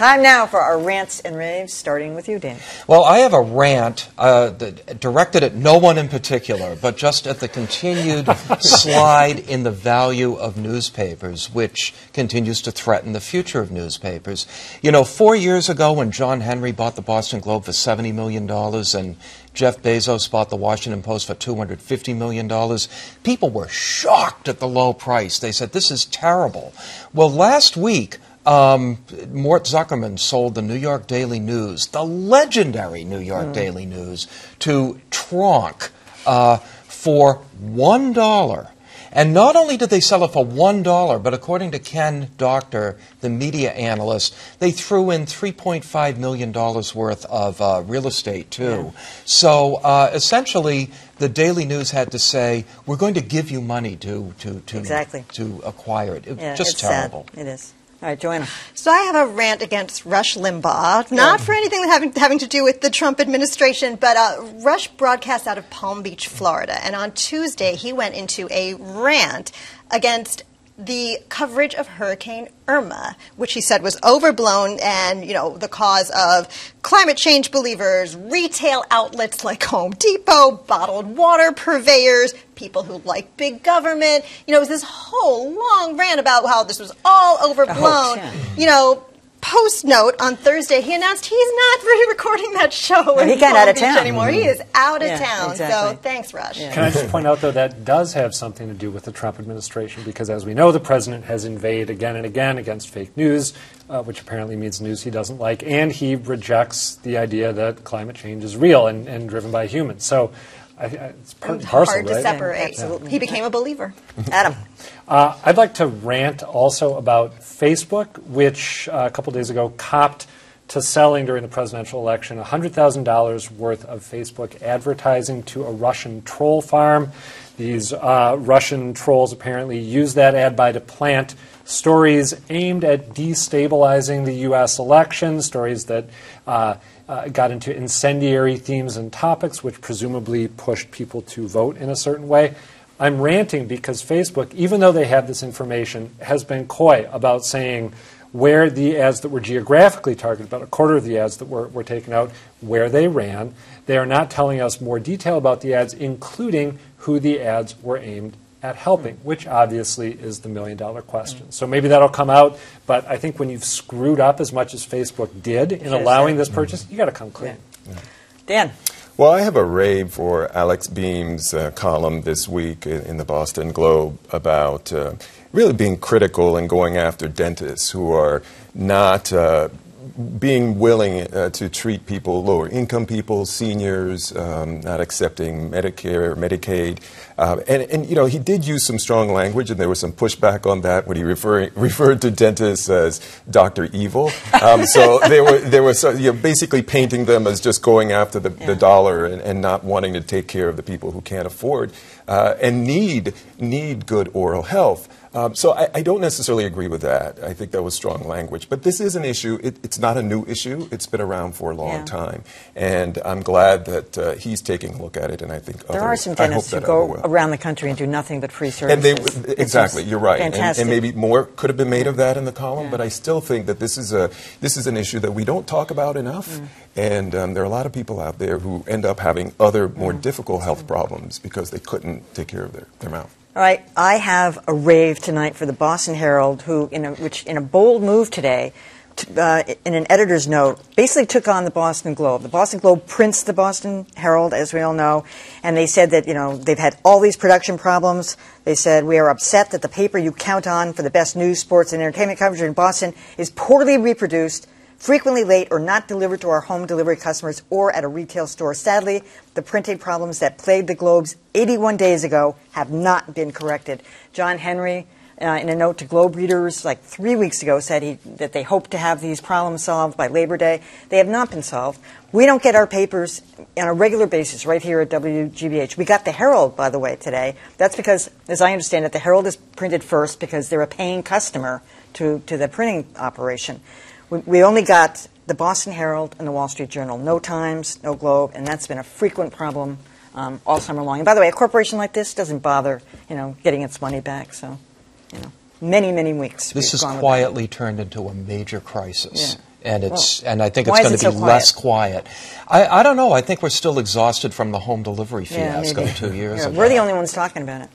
Time now for our rants and raves, starting with you, Dan. Well, I have a rant directed at no one in particular, but just at the continued slide in the value of newspapers, which continues to threaten the future of newspapers. You know, 4 years ago when John Henry bought the Boston Globe for $70 million and Jeff Bezos bought the Washington Post for $250 million, people were shocked at the low price. They said, this is terrible. Well, last week, Mort Zuckerman sold the New York Daily News, the legendary New York Daily News, to Tronc for $1. And not only did they sell it for $1, but according to Ken Doctor, the media analyst, they threw in $3.5 million worth of real estate, too. Yeah. So essentially, the Daily News had to say, we're going to give you money to acquire it. It's just terrible. Sad. It is. All right, Joanna. So I have a rant against Rush Limbaugh, not for anything having to do with the Trump administration, but Rush broadcasts out of Palm Beach, Florida, and on Tuesday he went into a rant against the coverage of Hurricane Irma, which he said was overblown and, you know, the cause of climate change believers, retail outlets like Home Depot, bottled water purveyors, people who like big government. You know, it was this whole long rant about how this was all overblown. You know, post note on Thursday, he announced he's not re-recording that show in Palm Beach anymore. He is out of town. Exactly. So thanks, Rush. Can I just point out, though, that does have something to do with the Trump administration because, as we know, the president has invaded again and again against fake news, which apparently means news he doesn't like, and he rejects the idea that climate change is real and driven by humans. So it's part and parcel, hard to right? separate. Absolutely. He became a believer. Adam. I'd like to rant also about Facebook, which a couple days ago copped to selling during the presidential election $100,000 worth of Facebook advertising to a Russian troll farm. These Russian trolls apparently used that ad buy to plant stories aimed at destabilizing the U.S. election, stories that got into incendiary themes and topics, which presumably pushed people to vote in a certain way. I'm ranting because Facebook, even though they have this information, has been coy about saying where the ads that were geographically targeted, about a quarter of the ads that were taken out, where they ran. They are not telling us more detail about the ads, including who the ads were aimed at helping, which obviously is the million-dollar question. So maybe that'll come out, but I think when you've screwed up as much as Facebook did in allowing this purchase, you got to come clean. Dan. Well, I have a rave for Alex Beam's column this week in the Boston Globe about really being critical and going after dentists who are not being willing to treat people, lower income people, seniors, not accepting Medicare or Medicaid. And, you know, he did use some strong language, and there was some pushback on that when he referred to dentists as Dr. Evil. So they were basically painting them as just going after the dollar and not wanting to take care of the people who can't afford and need good oral health. So I don't necessarily agree with that. I think that was strong language. But this is an issue. It's not a new issue. It's been around for a long time. And I'm glad that he's taking a look at it, and I think there are some dentists who go around the country and do nothing but free services. And exactly, you're right. Fantastic. And maybe more could have been made of that in the column, but I still think that this is an issue that we don't talk about enough. And there are a lot of people out there who end up having other more difficult health problems because they couldn't take care of their mouth. All right, I have a rave tonight for the Boston Herald, who, in a bold move today, in an editor's note, basically took on the Boston Globe. The Boston Globe prints the Boston Herald, as we all know, and they said that, you know, they've had all these production problems. They said, we are upset that the paper you count on for the best news, sports, and entertainment coverage in Boston is poorly reproduced, frequently late, or not delivered to our home delivery customers or at a retail store. Sadly, the printing problems that plagued the Globes 81 days ago have not been corrected. John Henry, in a note to Globe readers like 3 weeks ago, said that they hope to have these problems solved by Labor Day. They have not been solved. We don't get our papers on a regular basis right here at WGBH. We got the Herald, by the way, today. That's because, as I understand it, the Herald is printed first because they're a paying customer to the printing operation. We only got the Boston Herald and the Wall Street Journal. No Times, no Globe, and that's been a frequent problem all summer long. And by the way, a corporation like this doesn't bother, getting its money back. So, many, many weeks. This has quietly turned into a major crisis And and I think it's why is going it to be so quiet? less quiet. I don't know. I think we're still exhausted from the home delivery Yeah, fiasco maybe. 2 years ago. We're the only ones talking about it.